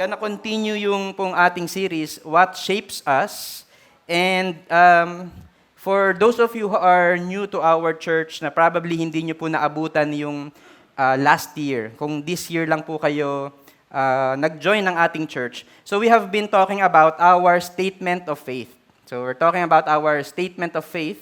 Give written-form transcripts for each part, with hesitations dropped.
gonna continue yung pong ating series, What Shapes Us. And for those of you who are new to our church na probably hindi nyo po naabutan yung last year, kung this year lang po kayo nag-join ng ating church. So we have been talking about our statement of faith. So we're talking about our statement of faith.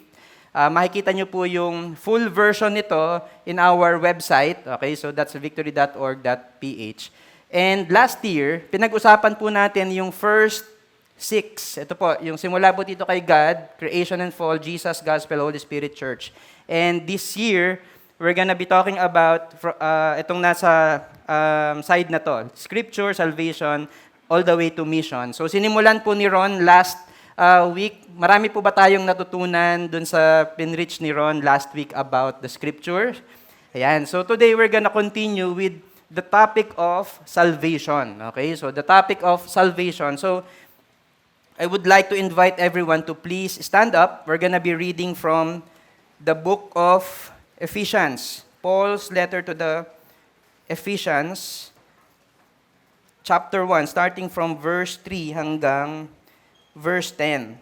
Makikita nyo po yung full version nito in our website. Okay, so that's victory.org.ph. And last year, pinag-usapan po natin yung first 6. Ito po, yung simula po dito kay God, Creation and Fall, Jesus, Gospel, Holy Spirit, Church. And this year, we're gonna be talking about itong nasa side na to, Scripture, Salvation, all the way to Mission. So sinimulan po ni Ron last week. Marami po ba tayong natutunan dun sa pinreach ni Ron last week about the Scripture? Ayan. So today, we're gonna continue with the topic of salvation. Okay? So the topic of salvation. So I would like to invite everyone to please stand up. We're gonna be reading from the book of Ephesians. Paul's letter to the Ephesians, chapter 1, starting from verse 3 hanggang verse 10.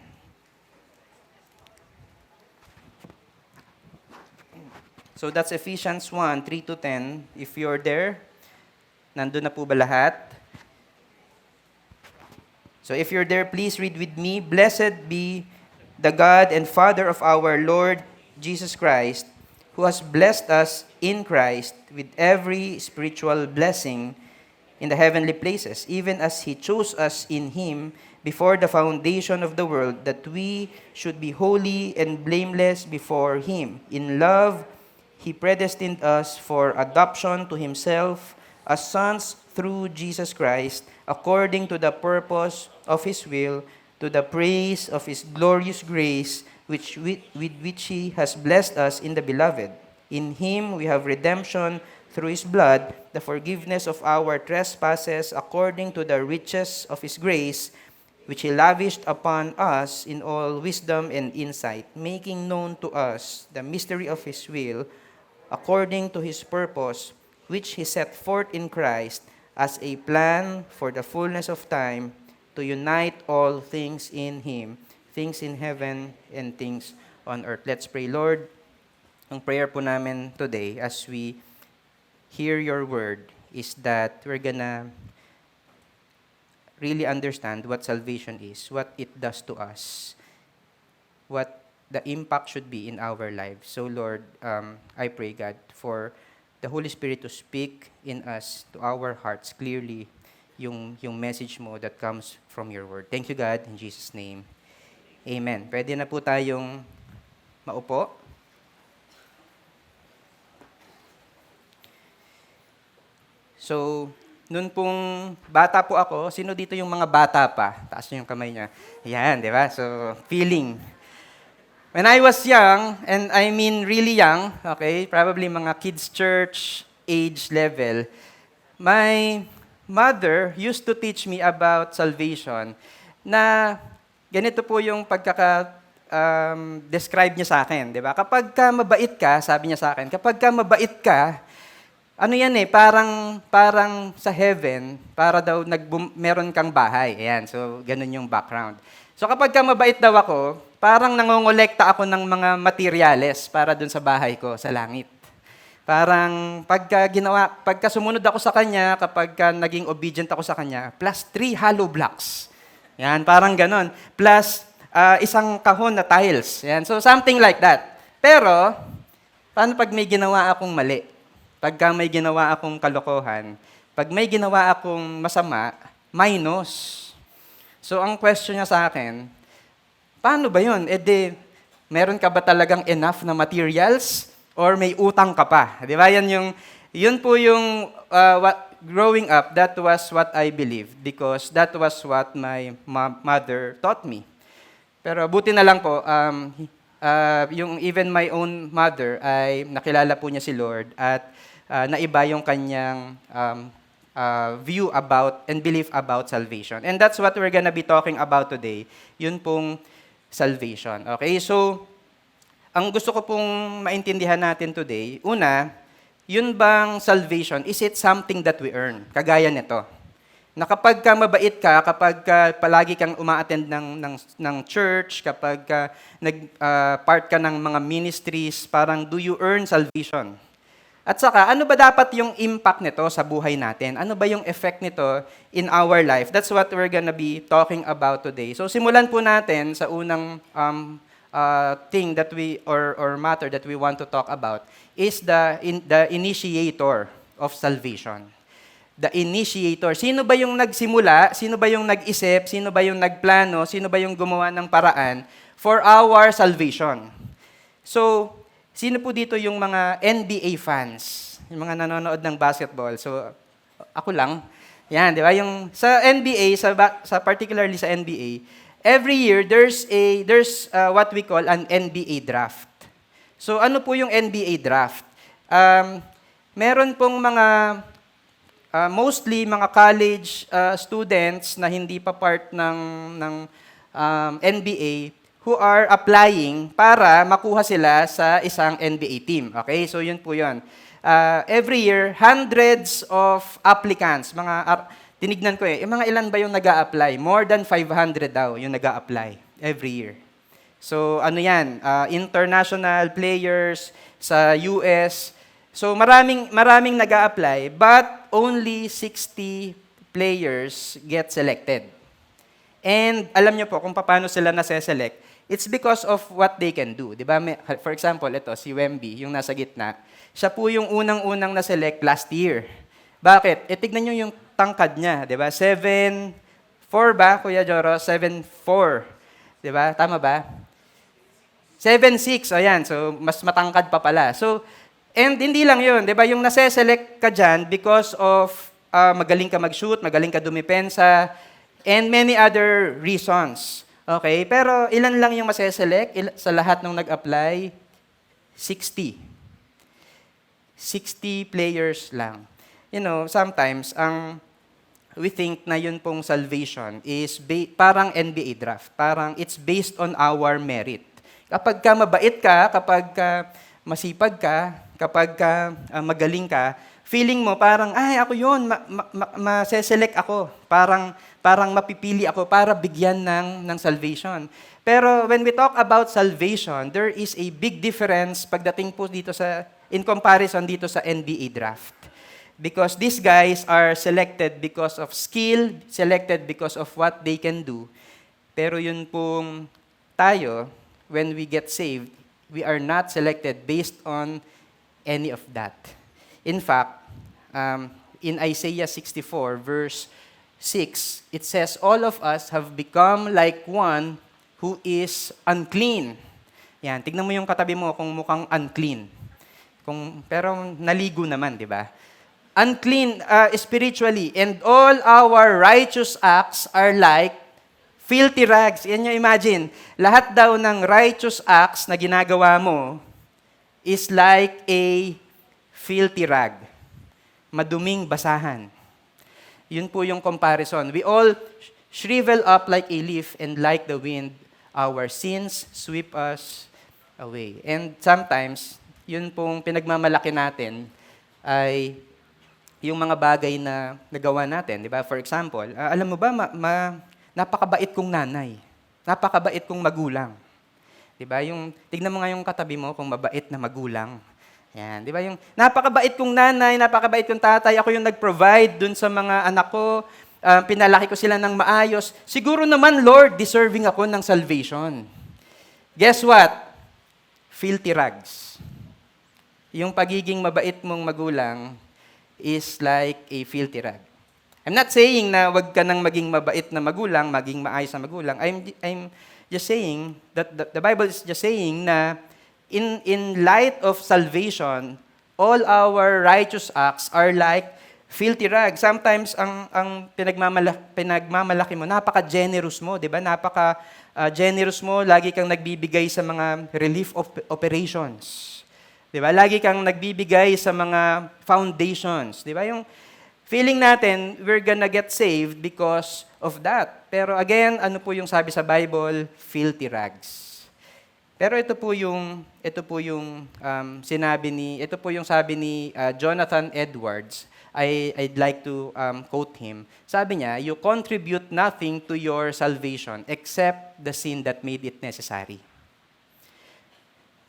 So that's Ephesians 1, 3 to 10. If you're there, nandun na po ba lahat? So if you're there, please read with me. Blessed be the God and Father of our Lord Jesus Christ, who has blessed us in Christ with every spiritual blessing in the heavenly places, even as He chose us in Him before the foundation of the world, that we should be holy and blameless before Him. In love, He predestined us for adoption to Himself as sons through Jesus Christ, according to the purpose of His will, to the praise of His glorious grace, with which He has blessed us in the Beloved. In Him we have redemption through His blood, the forgiveness of our trespasses, according to the riches of His grace, which He lavished upon us in all wisdom and insight, making known to us the mystery of His will, according to His purpose, which He set forth in Christ as a plan for the fullness of time, to unite all things in Him, things in heaven and things on earth. Let's pray. Lord, ang prayer po namin today as we hear your word is that we're gonna really understand what salvation is, what it does to us, what the impact should be in our lives. So Lord, I pray, God, for the Holy Spirit to speak in us, to our hearts, clearly, yung message mo that comes from your word. Thank you, God, in Jesus' name. Amen. Pwede na po tayong maupo. So, noon pong bata po ako, sino dito yung mga bata pa? Taas niyo yung kamay niya. Yan, di ba? So, feeling. When I was young, and I mean really young, okay, probably mga kids' church age level, my mother used to teach me about salvation na ganito po yung describe niya sa akin, di ba? Kapag ka mabait ka, sabi niya sa akin, kapag ka mabait ka, ano yan parang sa heaven, para daw meron kang bahay. Ayan, so ganun yung background. So kapag ka mabait daw ako, parang nangongolekta ako ng mga materyales para dun sa bahay ko sa langit. Parang pagka sumunod ako sa kanya, kapag ka naging obedient ako sa kanya, plus 3 hollow blocks. Yan, parang ganon. Plus isang kahon na tiles. Yan, so something like that. Pero, paano pag may ginawa akong mali? Pagka may ginawa akong kalokohan, pag may ginawa akong masama, minus. So ang question niya sa akin, paano ba yun? Meron ka ba talagang enough na materials? Or may utang ka pa? Di ba? Yun po yung, growing up, that was what I believed. Because that was what my mother taught me. Pero buti na lang po, yung even my own mother ay nakilala po niya si Lord at naiba yung kanyang view about and belief about salvation. And that's what we're gonna be talking about today. Yun pong salvation. Okay, so ang gusto ko pong maintindihan natin today, una, yun bang salvation, is it something that we earn? Kagaya nito. Na kapag ka mabait ka, kapag ka palagi kang uma-attend ng church, kapag ka part ka ng mga ministries, parang do you earn salvation? At saka, ano ba dapat yung impact nito sa buhay natin? Ano ba yung effect nito in our life? That's what we're gonna be talking about today. So simulan po natin sa unang thing that or matter that we want to talk about is the initiator of salvation. The initiator. Sino ba yung nagsimula? Sino ba yung nag-isip? Sino ba yung nagplano? Sino ba yung gumawa ng paraan for our salvation? So, sino po dito yung mga NBA fans? Yung mga nanonood ng basketball. So, ako lang. Yan, di ba? Yung sa NBA, sa particularly sa NBA, every year there's what we call an NBA draft. So, ano po yung NBA draft? Meron pong mga mostly mga college students na hindi pa part ng NBA who are applying para makuha sila sa isang NBA team. Okay? So yun po yun. Every year, hundreds of applicants, tinignan ko yung mga ilan ba yung nag-a-apply? More than 500 daw yung nag-a-apply every year. So ano yan? International players sa US. So maraming nag-a-apply, but only 60 players get selected. And alam niyo po kung paano sila nase-select, it's because of what they can do. 'Di ba? For example, ito si Wemby, yung nasa gitna. Siya po yung unang-unang na-select last year. Bakit? Tignan niyo yung tangkad niya, 'di ba? 7'4" ba, Kuya Joro? 7'4". 'Di ba? Tama ba? 7'6". Ayan, so mas matangkad pa pala. So and hindi lang yun, di ba? Yung nase-select ka dyan because of magaling ka mag-shoot, magaling ka dumipensa, and many other reasons. Okay? Pero ilan lang yung mase-select sa lahat ng nag-apply? 60. 60 players lang. You know, sometimes, we think na yun pong salvation is parang NBA draft. Parang it's based on our merit. Kapag ka mabait ka, kapag ka masipag ka, kapag magaling ka, feeling mo parang, ay, ako yun, maseselect ako. Parang mapipili ako para bigyan ng salvation. Pero when we talk about salvation, there is a big difference pagdating po dito in comparison dito sa NBA draft. Because these guys are selected because of skill, selected because of what they can do. Pero yun pong tayo, when we get saved, we are not selected based on any of that. In fact, in Isaiah 64, verse 6, it says, all of us have become like one who is unclean. Yan, tignan mo yung katabi mo kung mukhang unclean. Pero naligo naman, di ba? Unclean spiritually, and all our righteous acts are like filthy rags. Yan yung imagine. Lahat daw ng righteous acts na ginagawa mo is like a filthy rag. Maduming basahan. Yun po yung comparison. We all shrivel up like a leaf, and like the wind, our sins sweep us away. And sometimes, yun pong pinagmamalaki natin ay yung mga bagay na nagawa natin. Di ba? For example, alam mo ba, napakabait kong nanay. Napakabait kong magulang. Diba? Tignan mo nga yung katabi mo kung mabait na magulang. Yan, di ba? Yung napakabait kong nanay, napakabait kong tatay, ako yung nag-provide dun sa mga anak ko, pinalaki ko sila ng maayos. Siguro naman, Lord, deserving ako ng salvation. Guess what? Filthy rags. Yung pagiging mabait mong magulang is like a filthy rag. I'm not saying na wag ka nang maging mabait na magulang, maging maayos na magulang. I'm just saying that the Bible is just saying na in light of salvation, all our righteous acts are like filthy rags. Sometimes ang pinagmamalaki mo, napaka-generous mo, 'di ba? Napaka-generous mo, lagi kang nagbibigay sa mga relief operations. 'Di ba? Lagi kang nagbibigay sa mga foundations, 'di ba? Yung feeling natin, we're gonna get saved because of that. Pero again, ano po yung sabi sa Bible? Filthy rags. Pero ito po yung sabi ni Jonathan Edwards. I'd like to quote him. Sabi niya, "You contribute nothing to your salvation except the sin that made it necessary."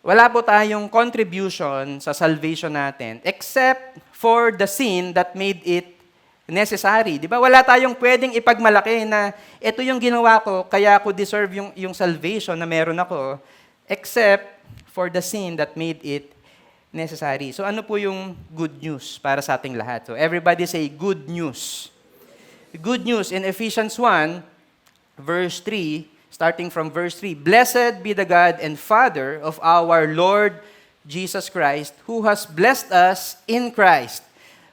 Wala po tayong contribution sa salvation natin except for the sin that made it necessary. Di ba? Wala tayong pwedeng ipagmalaki na ito yung ginawa ko, kaya ako deserve yung salvation na meron ako, except for the sin that made it necessary. So ano po yung good news para sa ating lahat? So everybody say good news. Good news in Ephesians 1, verse 3, starting from verse 3, "Blessed be the God and Father of our Lord Jesus Christ, who has blessed us in Christ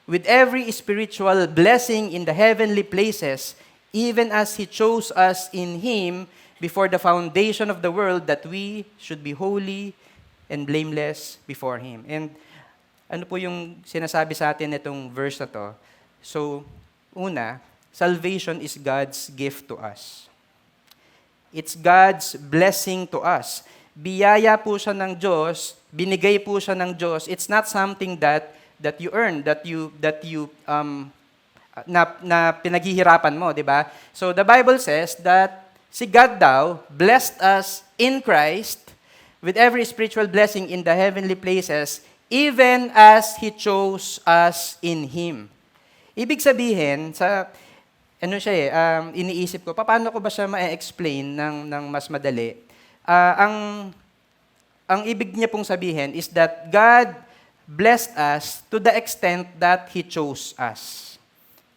with every spiritual blessing in the heavenly places, even as He chose us in Him before the foundation of the world, that we should be holy and blameless before Him." And ano po yung sinasabi sa atin itong verse na to? So, una, salvation is God's gift to us. It's God's blessing to us. Biyaya po siya ng Diyos, binigay po siya ng Diyos. It's not something that you earn, that you na pinaghihirapan mo, di ba? So the Bible says that si God daw blessed us in Christ with every spiritual blessing in the heavenly places, even as He chose us in Him. Ibig sabihin, iniisip ko, paano ko ba siya ma-explain ng mas madali? Ang ibig niya pong sabihin is that God blessed us to the extent that He chose us.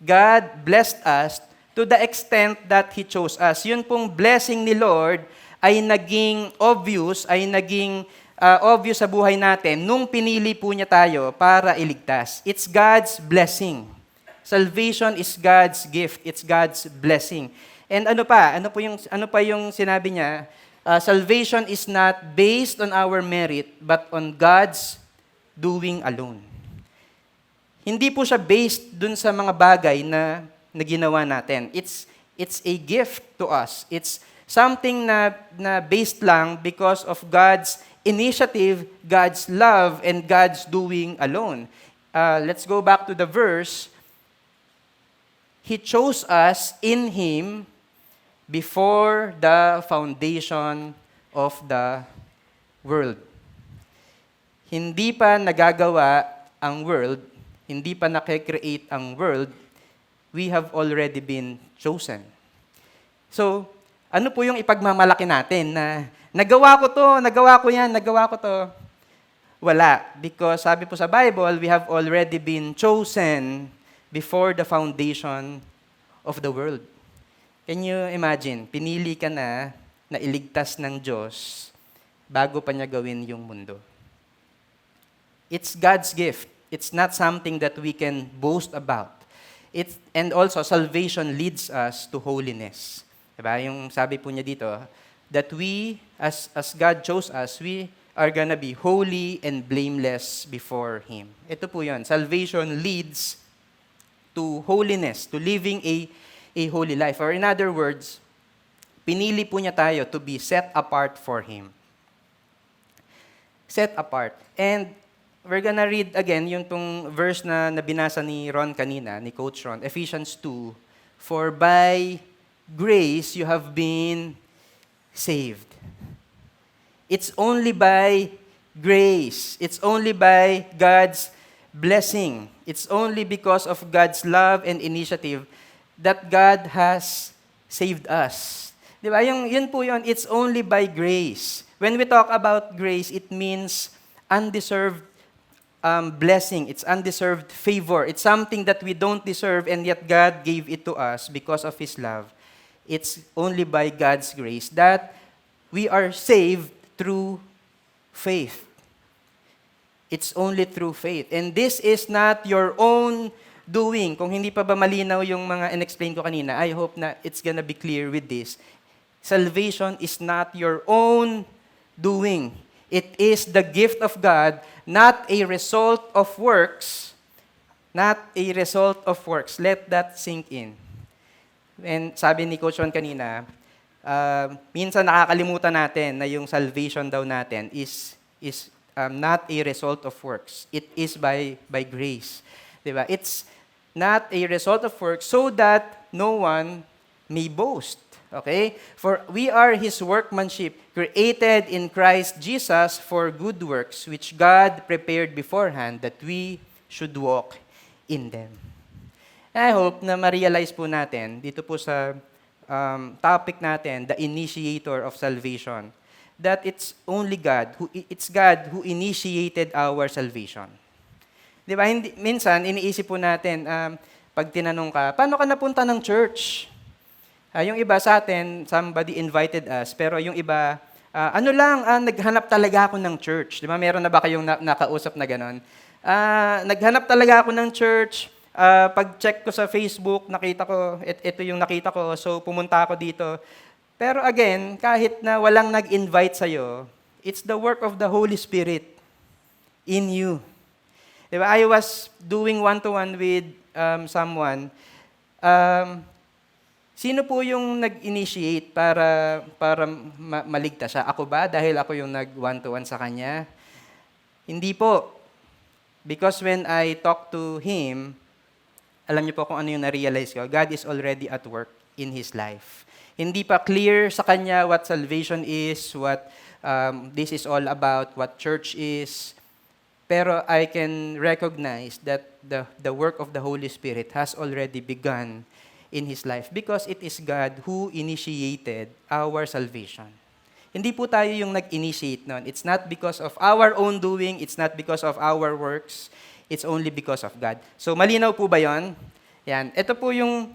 God blessed us to the extent that He chose us. Yun pong blessing ni Lord ay naging obvious sa buhay natin nung pinili po niya tayo para iligtas. It's God's blessing. Salvation is God's gift. It's God's blessing. And ano pa yung sinabi niya? Salvation is not based on our merit, but on God's doing alone. Hindi po siya based dun sa mga bagay na ginawa natin. It's a gift to us. It's something na based lang because of God's initiative, God's love, and God's doing alone. Let's go back to the verse. He chose us in Him before the foundation of the world. Hindi pa nagagawa ang world, hindi pa nakikreate ang world, we have already been chosen. So, ano po yung ipagmamalaki natin na nagawa ko yan. Wala. Because sabi po sa Bible, we have already been chosen before the foundation of the world. Can you imagine? Pinili ka na iligtas ng Diyos bago pa niya gawin yung mundo. It's God's gift. It's not something that we can boast about. And also, salvation leads us to holiness. Diba? Yung sabi po niya dito, that we, as God chose us, we are gonna be holy and blameless before Him. Ito po yun. Salvation leads to holiness, to living a holy life. Or in other words, pinili po niya tayo to be set apart for Him. Set apart. And we're gonna read again yung tong verse na nabinasa ni Ron kanina, ni Coach Ron, Ephesians 2, "For by grace you have been saved." It's only by grace. It's only by God's blessing. It's only because of God's love and initiative that God has saved us. Di ba? Yun po yun. It's only by grace. When we talk about grace, it means undeserved blessing. It's undeserved favor. It's something that we don't deserve, and yet God gave it to us because of His love. It's only by God's grace that we are saved through faith. It's only through faith. And this is not your own doing. Kung hindi pa ba malinaw yung mga in-explain ko kanina, I hope na it's gonna be clear with this. Salvation is not your own doing. It is the gift of God, not a result of works. Not a result of works. Let that sink in. And sabi ni Coach Ron kanina, minsan nakakalimutan natin na yung salvation daw natin is not a result of works. It is by grace. Diba? It's not a result of works so that no one may boast. Okay? For we are His workmanship, created in Christ Jesus for good works, which God prepared beforehand that we should walk in them. And I hope na ma-realize po natin, dito po sa topic natin, the initiator of salvation, that it's God who initiated our salvation. Di ba? Minsan, iniisip po natin, pag tinanong ka, paano ka napunta ng church? Yung iba sa atin, somebody invited us, pero yung iba, naghanap talaga ako ng church. Di ba? Meron na ba kayong nakausap na ganon? Naghanap talaga ako ng church. Pag-check ko sa Facebook, nakita ko, ito yung nakita ko, so pumunta ako dito. Pero again, kahit na walang nag-invite sa'yo, it's the work of the Holy Spirit in you. Di ba? I was doing one-to-one with someone. Sino po yung nag-initiate para maligtas siya? Ako ba? Dahil ako yung nag-one-to-one sa kanya? Hindi po. Because when I talk to him, alam niyo po kung ano yung na-realize ko, God is already at work in his life. Hindi pa clear sa kanya what salvation is, what this is all about, what church is. Pero I can recognize that the work of the Holy Spirit has already begun in his life because it is God who initiated our salvation. Hindi po tayo yung nag-initiate nun. It's not because of our own doing, it's not because of our works, it's only because of God. So malinaw po ba yon? Yan. Ito po yung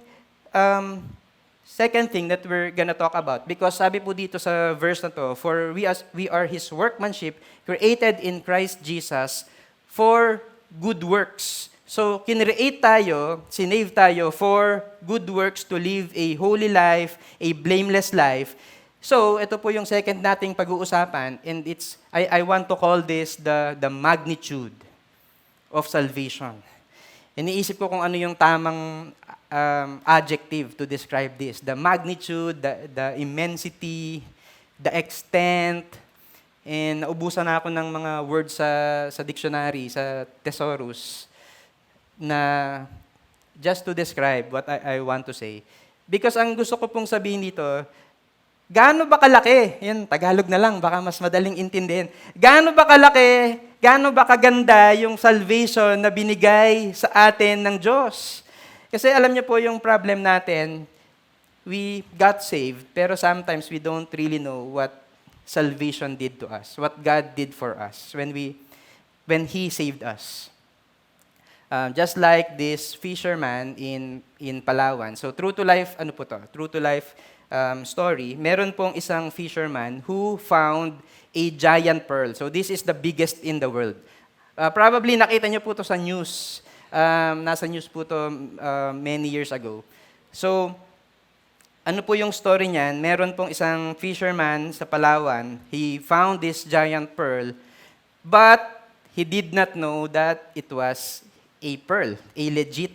second thing that we're gonna talk about because sabi po dito sa verse na to, for we are His workmanship, created in Christ Jesus for good works. So, kinreate tayo, sinave tayo for good works to live a holy life, a blameless life. So, ito po yung second nating pag-uusapan, and I want to call this the magnitude of salvation. Iniisip ko kung ano yung tamang adjective to describe this. The magnitude, the immensity, the extent, and naubusan na ako ng mga words sa dictionary, sa thesaurus, na just to describe what I want to say. Because ang gusto ko pong sabihin dito, gaano ba kalaki? Yan, Tagalog na lang, baka mas madaling intindihin. Gaano ba kalaki, gaano ba kaganda yung salvation na binigay sa atin ng Diyos? Kasi alam niyo po yung problem natin, we got saved, pero sometimes we don't really know what salvation did to us, what God did for us when He saved us. Just like this fisherman in Palawan. So true to life, ano po to? True to life story. Meron pong isang fisherman who found a giant pearl. So this is the biggest in the world. Probably nakita niyo po to sa news. Nasa news po to many years ago. So ano po yung story niyan? Meron pong isang fisherman sa Palawan. He found this giant pearl, but he did not know that it was a pearl, a legit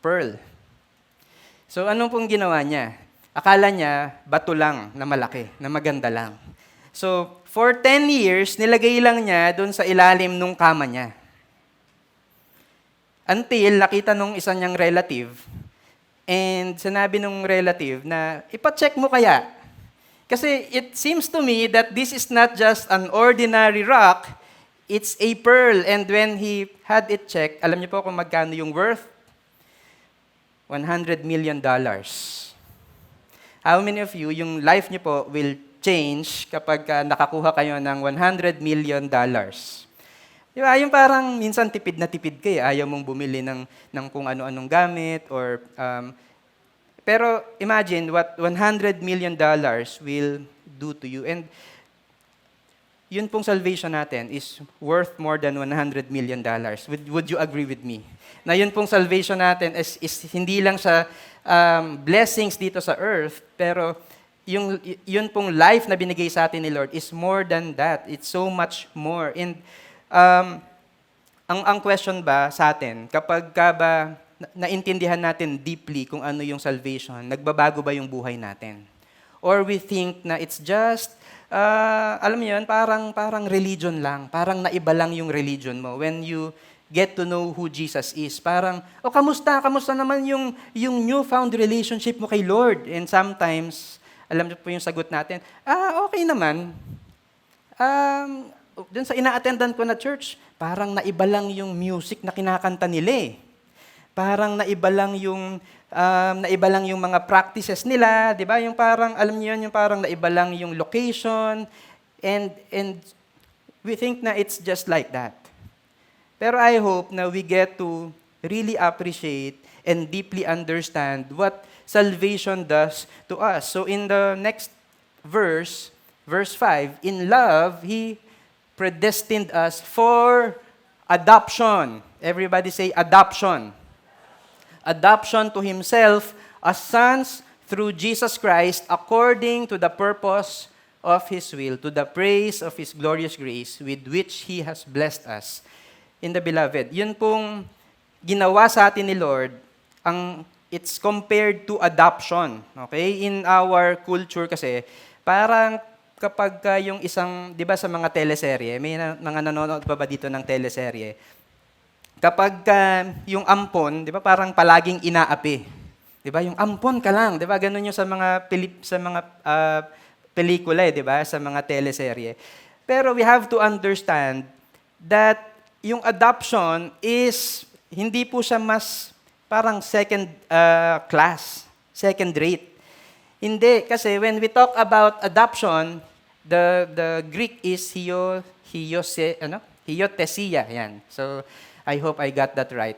pearl. So ano pong ginawa niya? Akala niya bato lang na malaki, na maganda lang. So for 10 years, nilagay lang niya doon sa ilalim nung kama niya. Until nakita nung isa niyang relative, and sinabi nung relative na, ipacheck mo kaya. Kasi it seems to me that this is not just an ordinary rock, it's a pearl. And when he had it checked, alam niyo po kung magkano yung worth? $100 million. How many of you, yung life niyo po will change kapag nakakuha kayo ng $100 million? Di ba? Yung parang minsan tipid na tipid kayo. Ayaw mong bumili ng kung ano-anong gamit. Pero imagine what $100 million will do to you. And yun pong salvation natin is worth more than $100 million. Would you agree with me? Na yun pong salvation natin is hindi lang sa blessings dito sa earth, pero yun pong life na binigay sa atin ni Lord is more than that. It's so much more. And ang question ba sa atin, kapag naintindihan natin deeply kung ano yung salvation, nagbabago ba yung buhay natin? Or we think na it's just, alam mo yun, parang religion lang. Parang naiba lang yung religion mo. When you get to know who Jesus is, parang, kamusta? Kamusta naman yung newfound relationship mo kay Lord? And sometimes, alam niyo po yung sagot natin, okay naman. Dun sa ina-attendan ko na church, parang naiba lang yung music na kinakanta nila eh. Parang naiba lang yung mga practices nila, 'di ba? Yung parang alam niyo yun, yung parang naiba lang yung location and we think na it's just like that. Pero I hope na we get to really appreciate and deeply understand what salvation does to us. So in the next verse 5, in love, He predestined us for adoption. Everybody say adoption. Adoption to Himself as sons through Jesus Christ according to the purpose of His will, to the praise of His glorious grace with which He has blessed us in the Beloved. Yun pong ginawa sa atin ni Lord, it's compared to adoption. Okay? In our culture kasi, parang kapag yung isang, di ba sa mga teleserye, may mga nanonood pa ba dito ng teleserye? Kapag yung ampon, 'di ba, parang palaging inaapi. 'Di ba? Yung ampon ka lang, 'di ba? Ganun yung sa mga pelikula, 'di ba? Sa mga teleserye. Pero we have to understand that yung adoption is hindi po siya mas parang second class, second rate. Hindi, kasi when we talk about adoption, the Greek is hiothesia, yan. So I hope I got that right.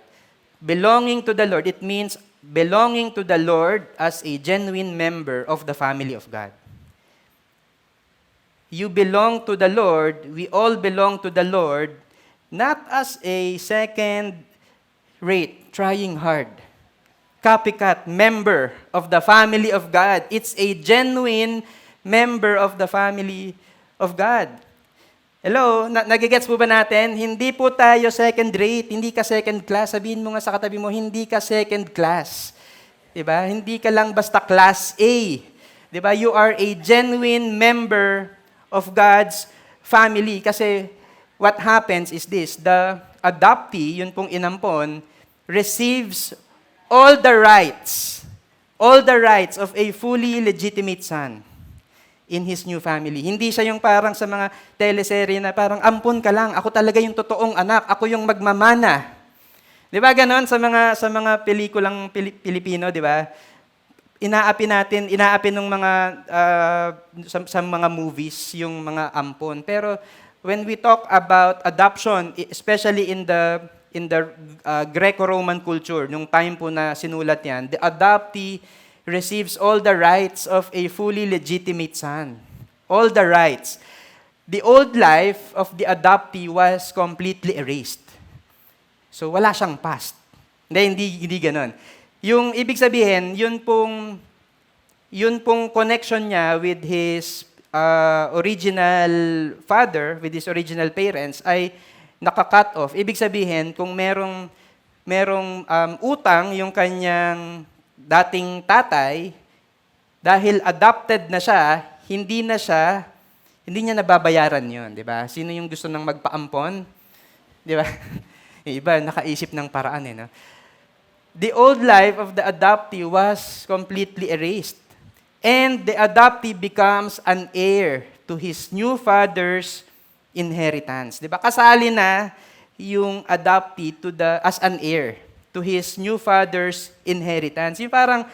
Belonging to the Lord, it means belonging to the Lord as a genuine member of the family of God. You belong to the Lord, we all belong to the Lord, not as a second-rate, trying hard, copycat member of the family of God. It's a genuine member of the family of God. Hello, nagigets po ba natin? Hindi po tayo second rate, hindi ka second class. Sabihin mo nga sa katabi mo, hindi ka second class. Diba? Hindi ka lang basta class A. Diba? You are a genuine member of God's family. Kasi what happens is this, the adoptee, yun pong inampon, receives all the rights of a fully legitimate son in his new family. Hindi siya yung parang sa mga teleserye na parang ampon ka lang, ako talaga yung totoong anak, ako yung magmamana. 'Di ba ganon sa mga pelikulang Pilipino, 'di ba? Inaapi ng mga sa mga movies yung mga ampon. Pero when we talk about adoption, especially in the Greco-Roman culture, nung time po na sinulat yan, the adoptee receives all the rights of a fully legitimate son. All the rights. The old life of the adoptee was completely erased. So wala siyang past. Hindi ganoon. Yung ibig sabihin, yun pong connection niya with his original father, with his original parents, ay naka-cut off. Ibig sabihin, kung merong utang yung kanyang dating tatay, dahil adopted na siya, hindi niya nababayaran yun, di ba? Sino yung gusto nang magpaampon? Di ba? Yung iba, nakaisip ng paraan no? The old life of the adoptee was completely erased. And the adoptee becomes an heir to his new father's inheritance. Di ba? Kasali na yung adoptee as an heir to his new father's inheritance. Yung parang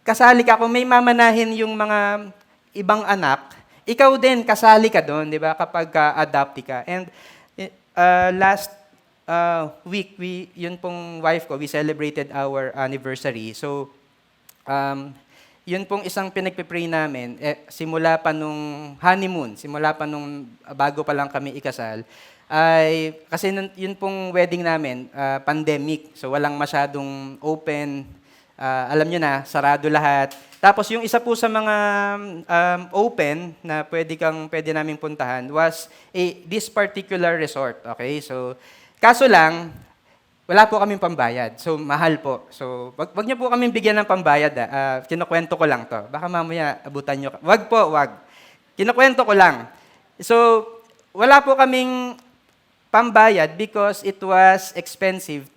kasali ka, kung may mamanahin yung mga ibang anak, ikaw din kasali ka doon, di ba? Kapag adoptee ka. And last week, yun pong wife ko, we celebrated our anniversary. So, yun pong isang pinagpipray namin, simula pa nung honeymoon, simula pa nung bago pa lang kami ikasal, ay, kasi yun pong wedding namin, pandemic, so walang masyadong open, alam nyo na, sarado lahat. Tapos yung isa po sa mga open na pwede naming puntahan was this particular resort, okay? So, kaso lang, wala po kaming pambayad. So, mahal po. So, wag niyo po kaming bigyan ng pambayad. Kinukwento ko lang to. Baka mamaya abutan niyo. Wag po, wag. Kinukwento ko lang. So, wala po kaming pambayad because it was expensive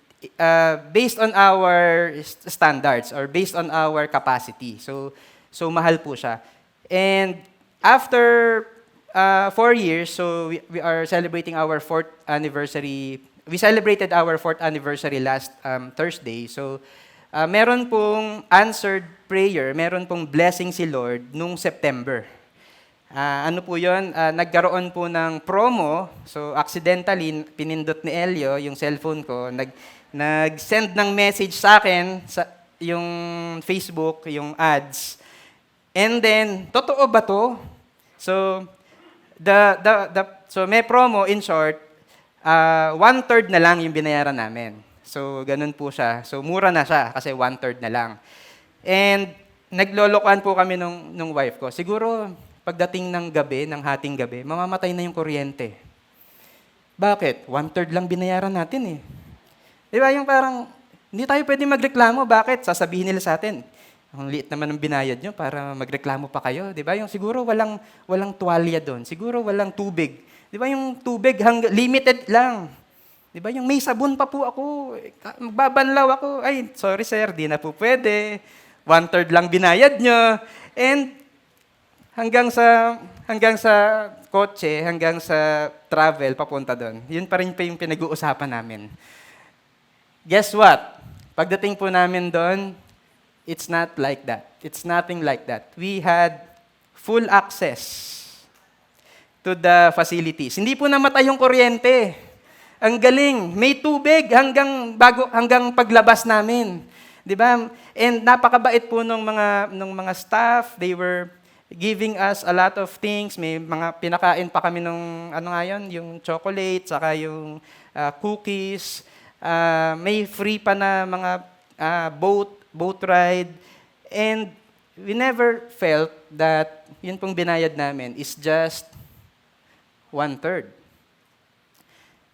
based on our standards or based on our capacity. So mahal po siya. And after 4 years, so we are celebrating our 4th anniversary. We celebrated our 4th anniversary last Thursday. So meron pong answered prayer, meron pong blessing si Lord nung September. Ano po yun? Nagkaroon po ng promo. So, accidentally, pinindot ni Elio yung cellphone ko. Nag-send ng message sa akin, sa yung Facebook, yung ads. And then, totoo ba to? So, so may promo, in short, 1/3 na lang yung binayaran namin. So, ganun po siya. So, mura na siya kasi 1/3 na lang. And, naglolokohan po kami nung wife ko. Siguro, pagdating ng gabi, ng hating gabi, mamamatay na yung kuryente. Bakit? 1/3 lang binayaran natin eh. Di ba yung parang, hindi tayo pwede magreklamo. Bakit? Sasabihin nila sa atin, ang liit naman ng binayad nyo para magreklamo pa kayo. Di ba? Yung siguro walang tuwalya doon. Siguro walang tubig. Di ba yung tubig limited lang. Di ba yung may sabon pa po ako. Magbabanlaw ako. Ay, sorry sir, di na po pwede. 1/3 lang binayad nyo. And hanggang sa kotse, hanggang sa travel papunta doon. Yun pa rin pa yung pinag-uusapan namin. Guess what? Pagdating po namin doon, it's not like that. It's nothing like that. We had full access to the facilities. Hindi po namatay yung kuryente. Ang galing. May tubig hanggang paglabas namin. 'Di ba? And napakabait po nung mga staff. They were giving us a lot of things. May mga pinakain pa kami nung, yung chocolate, saka yung cookies. May free pa na mga boat ride. And we never felt that yun pong binayad namin is just 1/3.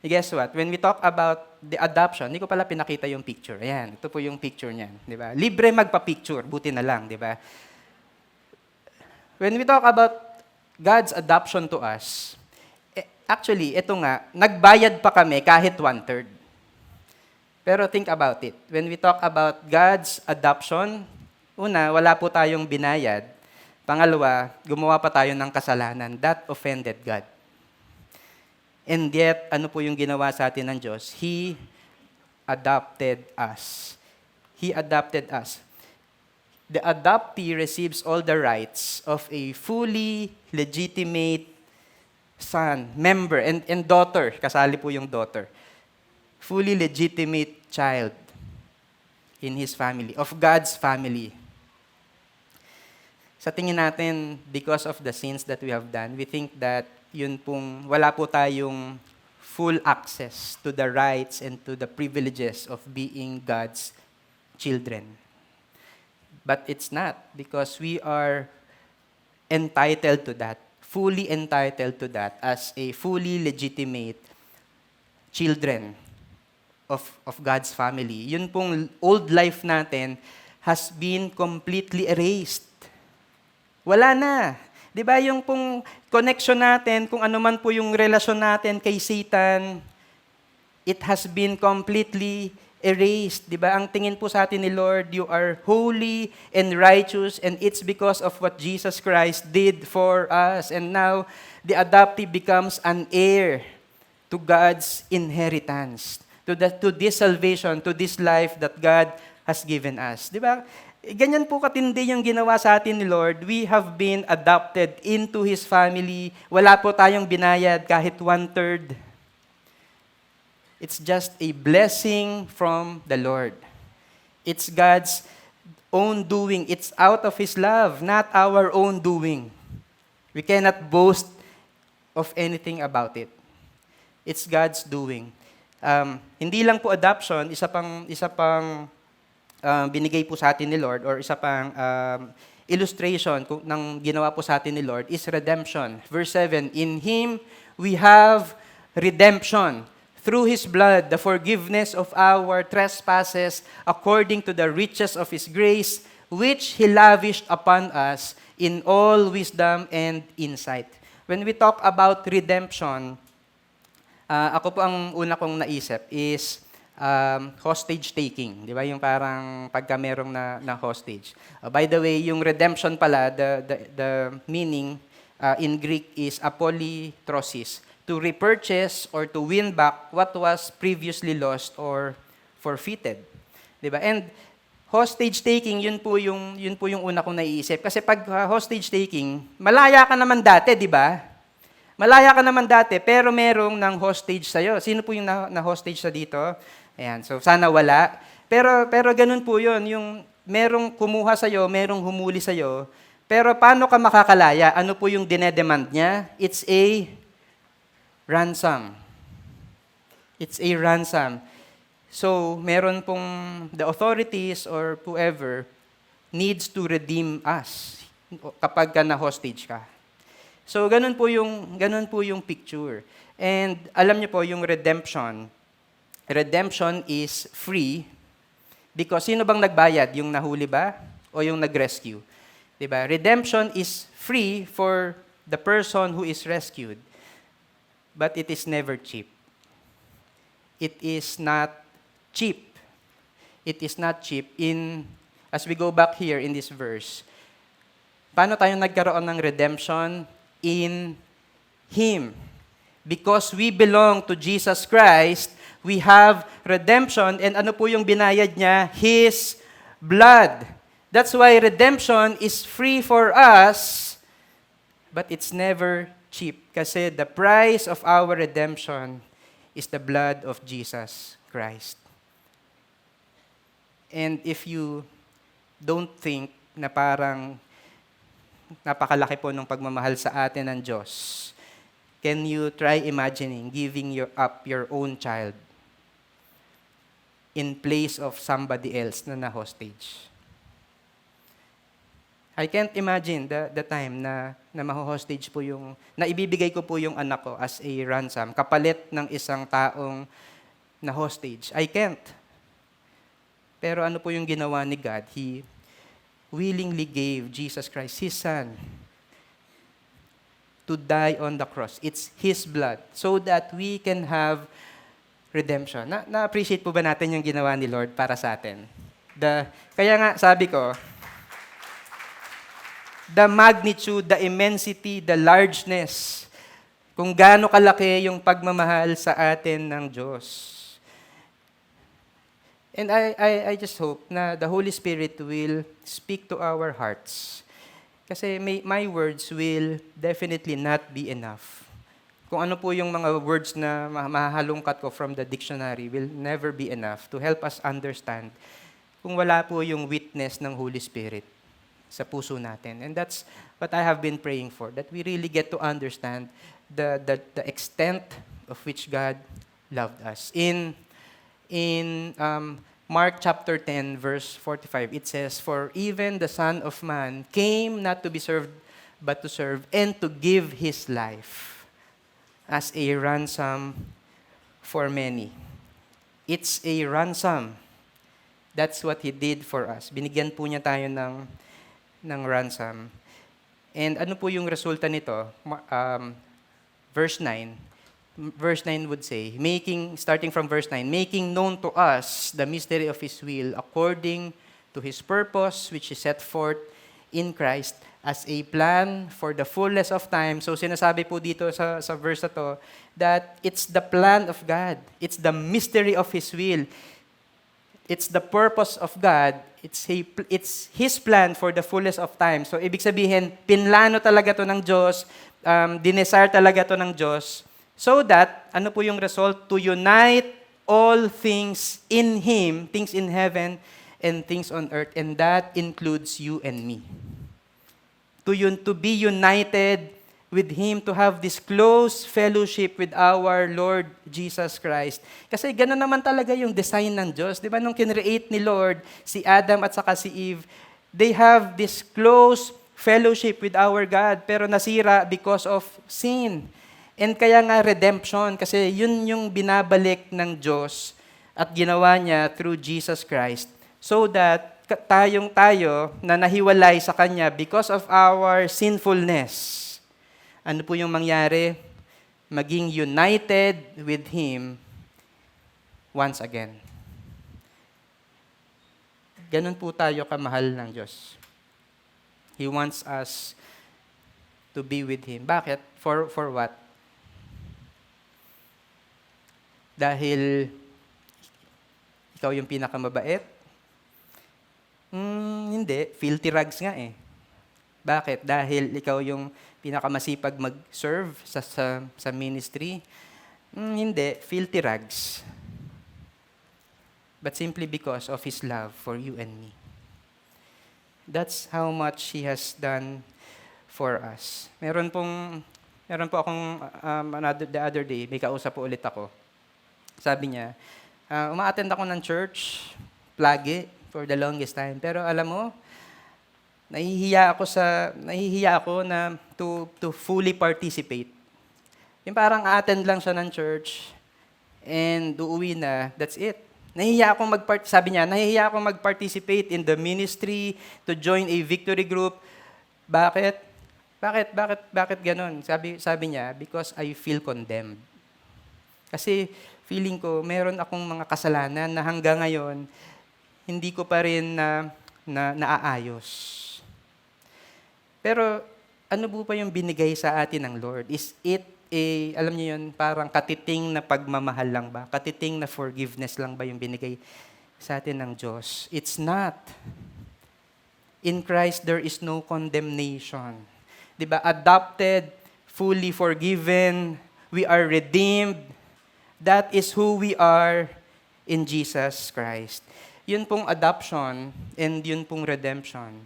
Guess what? When we talk about the adoption, hindi ko pala pinakita yung picture. Ayan, ito po yung picture niyan. Di ba? Libre magpa-picture, buti na lang, di ba? When we talk about God's adoption to us, actually, ito nga, nagbayad pa kami kahit 1/3. Pero think about it. When we talk about God's adoption, una, wala po tayong binayad. Pangalawa, gumawa pa tayo ng kasalanan. That offended God. And yet, ano po yung ginawa sa atin ng Diyos? He adopted us. He adopted us. The adoptee receives all the rights of a fully legitimate son, member, and daughter. Kasali po yung daughter. Fully legitimate child in his family, of God's family. Sa tingin natin, because of the sins that we have done, we think that yun pong, wala po tayong full access to the rights and to the privileges of being God's children. But it's not, because we are entitled to that, fully entitled to that as a fully legitimate children of God's family. Yun pong old life natin has been completely erased. Wala na. 'Di ba yung pong connection natin, kung ano man po yung relasyon natin kay Satan, it has been completely erased. 'Di ba? Ang tingin po sa atin ni Lord, you are holy and righteous, and it's because of what Jesus Christ did for us. And now, the adoptee becomes an heir to God's inheritance, to this salvation, to this life that God has given us. 'Di ba? Ganyan po katindi yung ginawa sa atin ni Lord. We have been adopted into His family. Wala po tayong binayad kahit 1/3. It's just a blessing from the Lord. It's God's own doing. It's out of His love, not our own doing. We cannot boast of anything about it. It's God's doing. Hindi lang po adoption, isa pang binigay po sa atin ni Lord, or isa pang illustration ng ginawa po sa atin ni Lord is redemption. Verse 7, in Him we have redemption through His blood, the forgiveness of our trespasses, according to the riches of His grace, which He lavished upon us in all wisdom and insight. When we talk about redemption, ako po ang una kong naisip is hostage taking. Di ba? Yung parang pagka merong na hostage. By the way, yung redemption pala, the meaning in Greek is apolytrosis, to repurchase or to win back what was previously lost or forfeited. Di ba? And hostage taking, yun po yung una kong naiisip. Kasi pag hostage taking, malaya ka naman dati, di ba? Malaya ka naman dati, pero merong nang hostage sa'yo. Sino po yung na-hostage sa dito? Ayan, so sana wala. Pero ganun po yun, yung merong kumuha sa'yo, merong humuli sa'yo, pero paano ka makakalaya? Ano po yung dinedemand niya? It's a ransom. It's a ransom. So, meron pong the authorities or whoever needs to redeem us kapag ka na-hostage ka. So, ganun po yung picture. And alam niyo po, yung redemption is free because sino bang nagbayad? Yung nahuli ba? O yung nag-rescue? Diba? Redemption is free for the person who is rescued, but it is never cheap. It is not cheap. It is not cheap. As we go back here in this verse, paano tayo nagkaroon ng redemption? In Him. Because we belong to Jesus Christ, we have redemption. And ano po yung binayad niya? His blood. That's why redemption is free for us, but it's never cheap. Kasi the price of our redemption is the blood of Jesus Christ. And if you don't think na parang napakalaki po ng pagmamahal sa atin ng Diyos, can you try imagining giving up your own child in place of somebody else na hostage? I can't imagine the time na maho-hostage po na ibibigay ko po yung anak ko as a ransom, kapalit ng isang taong na hostage. I can't. Pero ano po yung ginawa ni God? He willingly gave Jesus Christ, His Son, to die on the cross. It's His blood so that we can have redemption. Na-appreciate po ba natin yung ginawa ni Lord para sa atin? Kaya nga, sabi ko, the magnitude, the immensity, the largeness, kung gaano kalaki yung pagmamahal sa atin ng Diyos. And I just hope na the Holy Spirit will speak to our hearts. Kasi my words will definitely not be enough. Kung ano po yung mga words na mahalungkat ko from the dictionary will never be enough to help us understand kung wala po yung witness ng Holy Spirit sa puso natin. And that's what I have been praying for, that we really get to understand the extent of which God loved us. In Mark chapter 10, verse 45, it says, "For even the Son of Man came not to be served, but to serve, and to give His life as a ransom for many." It's a ransom. That's what He did for us. Binigyan po niya tayo ng ransom. And ano po yung resulta nito? Verse 9. Verse 9 would say, starting from verse 9, "Making known to us the mystery of His will, according to His purpose, which is set forth in Christ, as a plan for the fullness of time." So sinasabi po dito sa verse na to, that it's the plan of God. It's the mystery of His will. It's the purpose of God. It's His plan for the fullness of time. So ibig sabihin, pinlano talaga to ng Diyos, dinesire talaga to ng Diyos, so that, ano po yung result? To unite all things in Him, things in heaven and things on earth. And that includes you and me. To be united with Him, to have this close fellowship with our Lord Jesus Christ. Kasi gano'n naman talaga yung design ng Diyos. Di ba nung kinreate ni Lord, si Adam at saka si Eve, they have this close fellowship with our God, pero nasira because of sin. And kaya nga redemption, kasi yun yung binabalik ng Diyos at ginawa niya through Jesus Christ so that tayo na nahiwalay sa Kanya because of our sinfulness, ano po yung mangyari? Maging united with Him once again. Ganun po tayo kamahal ng Diyos. He wants us to be with Him. Bakit? For what? Dahil ikaw yung pinakamabait? Hindi. Filthy rags nga eh. Bakit? Dahil ikaw yung pinakamasipag mag-serve sa ministry? Hindi. Filthy rags. But simply because of His love for you and me. That's how much He has done for us. Meron po akong the other day, may kausap po ulit ako. Sabi niya, uma-attend ako ng church, lagi, for the longest time. Pero alam mo, nahihiya ako na to fully participate. Yung parang attend lang siya ng church, and uuwi na, that's it. Sabi niya, nahihiya akong mag-participate in the ministry, to join a victory group. Bakit? Bakit ganon? Sabi niya, because I feel condemned. Kasi feeling ko, meron akong mga kasalanan na hanggang ngayon, hindi ko pa rin naaayos. Pero ano po pa yung binigay sa atin ng Lord? Is it alam niyo yun, parang katiting na pagmamahal lang ba? Katiting na forgiveness lang ba yung binigay sa atin ng Diyos? It's not. In Christ, there is no condemnation. Diba? Adopted, fully forgiven, we are redeemed. That is who we are in Jesus Christ. Yun pong adoption and yun pong redemption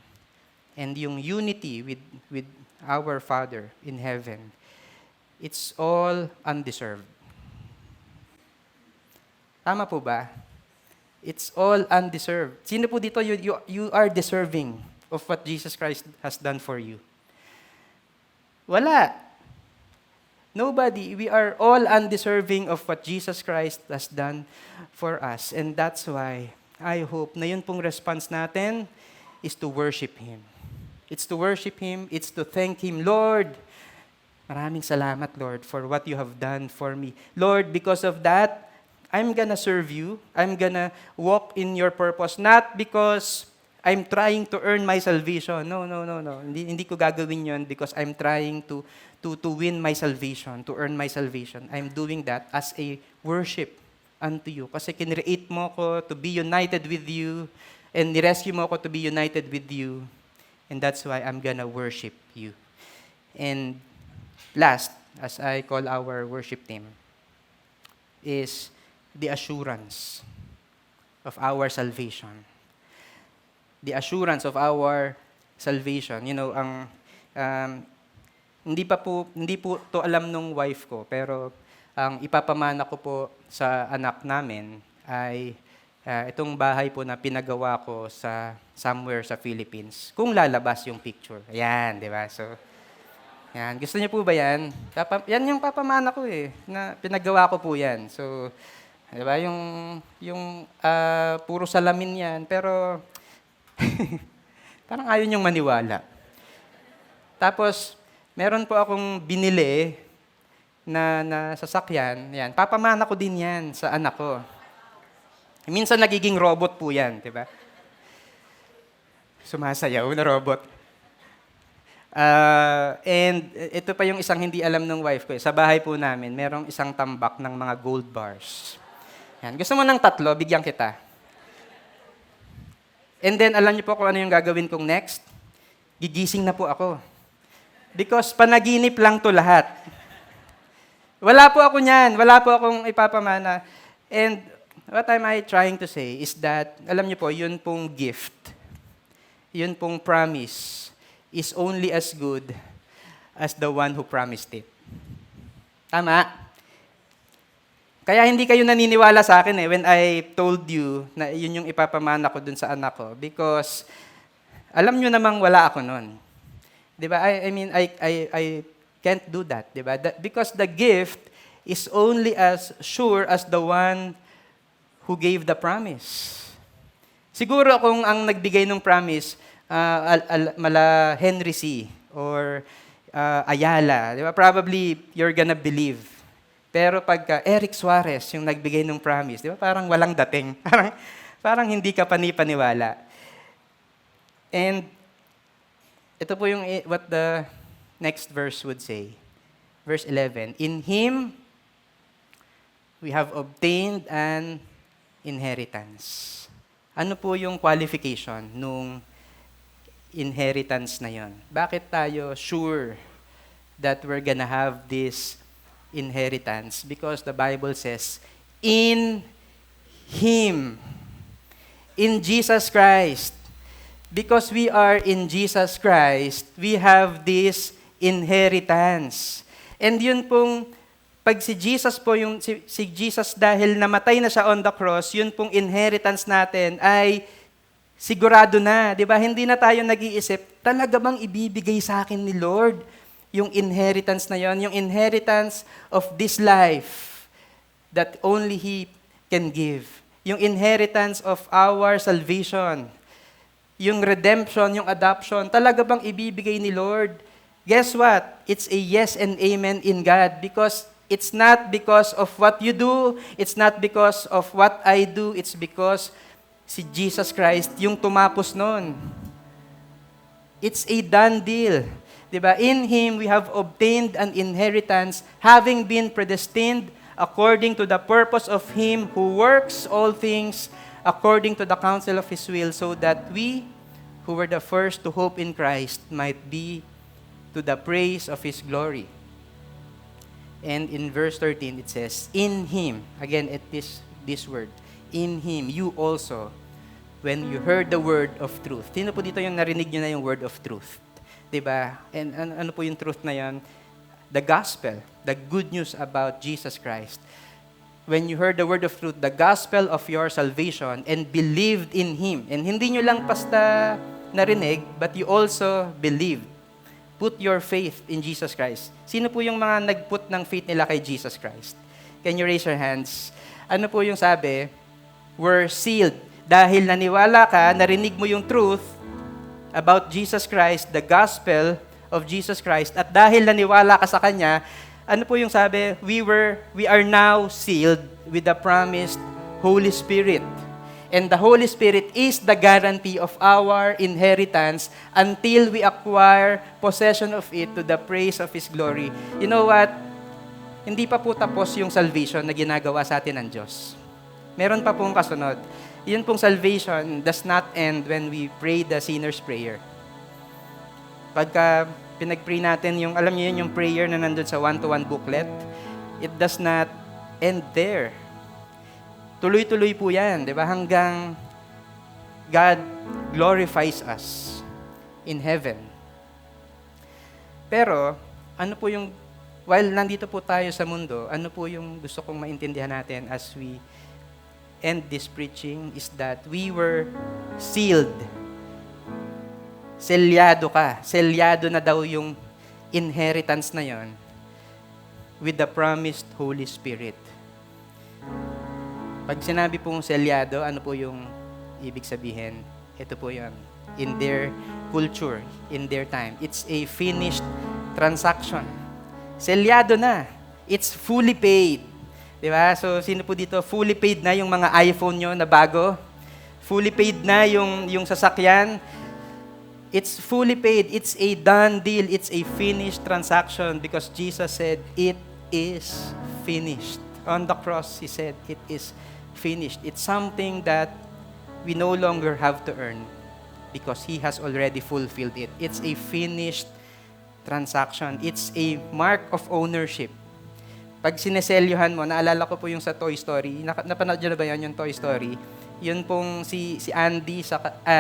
and yung unity with our Father in heaven. It's all undeserved. Tama po ba? It's all undeserved. Sino po dito, you are deserving of what Jesus Christ has done for you? Wala. Nobody. We are all undeserving of what Jesus Christ has done for us. And that's why I hope na yun pong response natin is to worship Him. It's to worship Him. It's to thank Him. Lord, maraming salamat, Lord, for what you have done for me. Lord, because of that, I'm gonna serve you. I'm gonna walk in your purpose. Not because I'm trying to earn my salvation. No. Hindi ko gagawin yun because I'm trying to win my salvation, to earn my salvation. I'm doing that as a worship unto you. Kasi kinreate mo ko to be united with you and nirescue mo ko to be united with you. And that's why I'm gonna worship you. And last, as I call our worship team, is the assurance of our salvation. The assurance of our salvation. You know, hindi po to alam nung wife ko, pero ang ipapamana ko po sa anak namin ay itong bahay po na pinagawa ko sa somewhere sa Philippines. Kung lalabas yung picture. Ayan, di ba? So, yan. Gusto niyo po ba yan? Yan yung papamana ko eh, na pinagawa ko po yan. So, di ba, yung puro salamin yan, pero parang ayaw niyong maniwala. Tapos, meron po akong binili na sasakyan. Yan. Papamana ko din yan sa anak ko. Minsan nagiging robot po yan, di ba? Sumasayaw na robot. And ito pa yung isang hindi alam ng wife ko. Sa bahay po namin, merong isang tambak ng mga gold bars. Yan. Gusto mo ng 3, bigyan kita. And then, alam niyo po kung ano yung gagawin kong next? Gigising na po ako. Because panaginip lang to lahat. Wala po ako niyan. Wala po akong ipapamana. And what am I trying to say is that, alam niyo po, yun pong gift, yun pong promise, is only as good as the one who promised it. Tama? Kaya hindi kayo naniniwala sa akin when I told you na yun yung ipapamana ko dun sa anak ko because alam nyo namang wala ako nun. Di ba? I can't do that, di ba? Because the gift is only as sure as the one who gave the promise. Siguro kung ang nagbigay ng promise, mala Henry C. or Ayala, di ba? Probably you're gonna believe. Pero pagka Eric Suarez yung nagbigay ng promise, di ba? Parang walang dating. Parang hindi ka panipaniwala. And ito po yung what the next verse would say. Verse 11, in Him, we have obtained an inheritance. Ano po yung qualification nung inheritance na yon? Bakit tayo sure that we're gonna have this inheritance? Because the Bible says, in Him, in Jesus Christ. Because we are in Jesus Christ, we have this inheritance. And yun pong, pag si Jesus po, si Jesus dahil namatay na siya on the cross, yun pong inheritance natin ay sigurado na. Di ba? Hindi na tayo nag-iisip, talaga bang ibibigay sa akin ni Lord yung inheritance na yon, yung inheritance of this life that only He can give. Yung inheritance of our salvation, yung redemption, yung adoption, talaga bang ibibigay ni Lord? Guess what? It's a yes and amen in God because it's not because of what you do, it's not because of what I do, it's because si Jesus Christ yung tumapos nun. It's a done deal. Diba? In Him, we have obtained an inheritance, having been predestined according to the purpose of Him who works all things according to the counsel of His will, so that we, who were the first to hope in Christ, might be to the praise of His glory. And in verse 13, it says, in Him, again, at this word, in Him, you also, when you heard the word of truth. Sino po dito yung narinig nyo na yung word of truth? Diba? And ano po yung truth na yan? The gospel, the good news about Jesus Christ. When you heard the word of truth, the gospel of your salvation, and believed in Him. And hindi nyo lang basta narinig, but you also believed. Put your faith in Jesus Christ. Sino po yung mga nag-put ng faith nila kay Jesus Christ? Can you raise your hands? Ano po yung sabi? We're sealed. Dahil naniwala ka, narinig mo yung truth about Jesus Christ, the gospel of Jesus Christ, at dahil naniwala ka sa Kanya, ano po yung sabi? We are now sealed with the promised Holy Spirit. And the Holy Spirit is the guarantee of our inheritance until we acquire possession of it to the praise of His glory. You know what? Hindi pa po tapos yung salvation na ginagawa sa atin ng Diyos. Meron pa pong kasunod. Yun pong salvation does not end when we pray the sinner's prayer. Pagka pinag-pray natin yung, alam niyo yun, yung prayer na nandun sa one-to-one booklet, it does not end there. Tuloy-tuloy po yan, di ba? Hanggang God glorifies us in heaven. Pero, ano po yung, while nandito po tayo sa mundo, ano po yung gusto kong maintindihan natin as we end this preaching is that we were sealed. Selyado ka. Selyado na daw yung inheritance na yon with the promised Holy Spirit. Pag sinabi pong selyado, ano po yung ibig sabihin? Ito po yun. In their culture, in their time. It's a finished transaction. Selyado na. It's fully paid. Diba? So, sino po dito? Fully paid na yung mga iPhone nyo na bago. Fully paid na yung sasakyan. It's fully paid. It's a done deal. It's a finished transaction because Jesus said, it is finished. On the cross, He said, it is finished. It's something that we no longer have to earn because He has already fulfilled it. It's a finished transaction. It's a mark of ownership. Pag sineselyuhan mo, naalala ko po yung sa Toy Story. Napanood nyo na ba yan, yung Toy Story? Yun pong si Andy,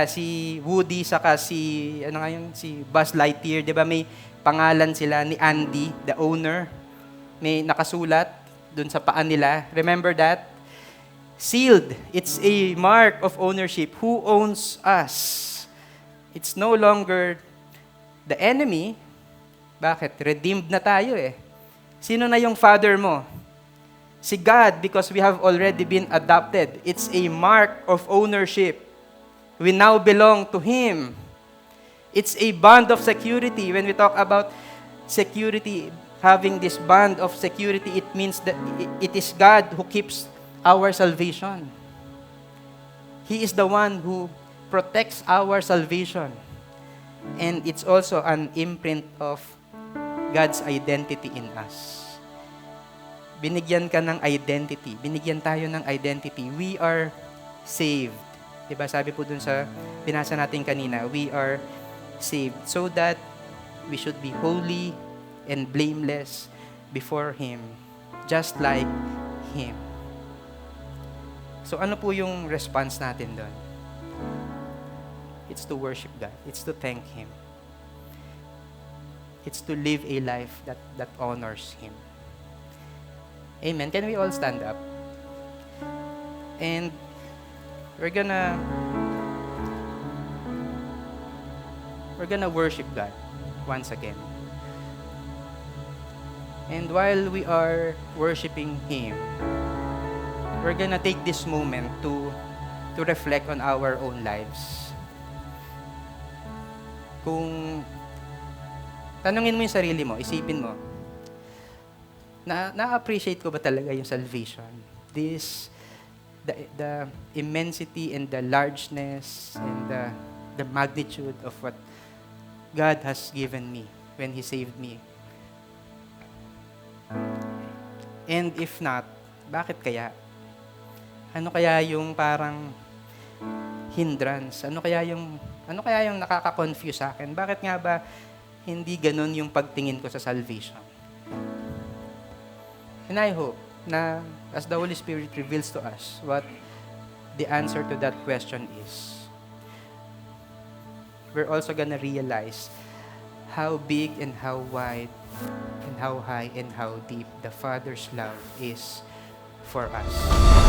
si Woody, saka si Buzz Lightyear. Di ba may pangalan sila ni Andy, the owner. May nakasulat dun sa paan nila. Remember that? Sealed. It's a mark of ownership. Who owns us? It's no longer the enemy, Bakit? Redeemed na tayo eh. Sino na yung father mo? Si God, because we have already been adopted. It's a mark of ownership. We now belong to Him. It's a bond of security. When we talk about security, having this bond of security, it means that it is God who keeps our salvation. He is the one who protects our salvation. And it's also an imprint of God's identity in us. Binigyan ka ng identity. Binigyan tayo ng identity. We are saved. Diba? Sabi po dun sa binasa natin kanina, we are saved so that we should be holy and blameless before Him, just like Him. So ano po yung response natin doon? It's to worship God. It's to thank Him. It's to live a life that honors Him. Amen. Can we all stand up? And we're gonna worship God once again. And while we are worshiping Him, we're gonna take this moment to reflect on our own lives. Kung tanungin mo yung sarili mo, isipin mo, na-appreciate ko ba talaga yung salvation? The immensity and the largeness and the magnitude of what God has given me when He saved me. And if not, bakit kaya? Ano kaya yung parang hindrance? Ano kaya yung nakaka-confuse sa akin? Bakit nga ba hindi ganun yung pagtingin ko sa salvation? And I hope na as the Holy Spirit reveals to us what the answer to that question is, we're also gonna realize how big and how wide and how high and how deep the Father's love is for us.